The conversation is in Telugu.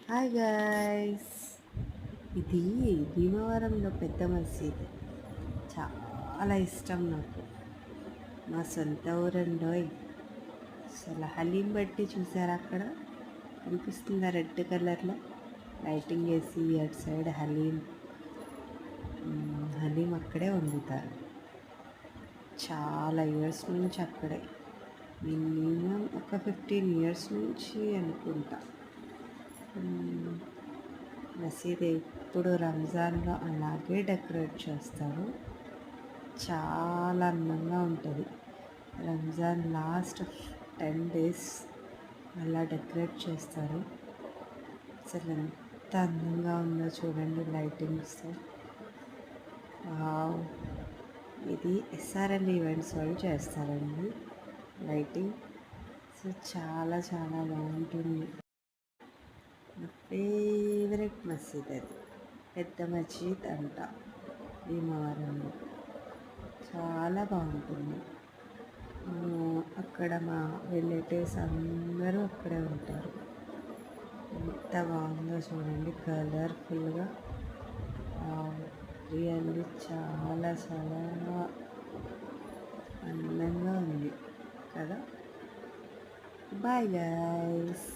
హాయ్ గాయ్స్, ఇది భీమవరంలో పెద్ద మసీద్. చాలా ఇష్టం నాకు. మా సొంత ఊరండోయ్. అసలు హలీం బట్టి చూసారా అక్కడ కనిపిస్తుందా రెడ్ కలర్లో లైటింగ్ వేసి అటు సైడ్ హలీం. హలీం అక్కడే వండుతారు. చాలా ఇయర్స్ నుంచి అక్కడే, మినిమం ఒక 15 ఇయర్స్ నుంచి అనుకుంటా. మసీద్ ఎప్పుడు రంజాన్లో అలాగే డెకరేట్ చేస్తారు. చాలా అందంగా ఉంటుంది. రంజాన్ లాస్ట్ 10 days అలా డెకరేట్ చేస్తారు. అసలు ఎంత అందంగా ఉందో చూడండి లైటింగ్స్తో. వావ్, ఇది ఎస్ఆర్ఎల్ ఈవెంట్స్ వాళ్ళు చేస్తారండి లైటింగ్. సో చాలా చాలా బాగుంటుంది. నా ఫేవరెట్ మసీద్ అది, పెద్ద మసీద్ అంట భీమవరంలో. చాలా బాగుంటుంది. అక్కడ మా రిలేటివ్స్ అందరూ అక్కడే ఉంటారు. ఎంత బాగుందో చూడండి, కలర్ఫుల్గా. రియల్లీ చాలా చాలా అందంగా ఉంది కదా. Bye guys.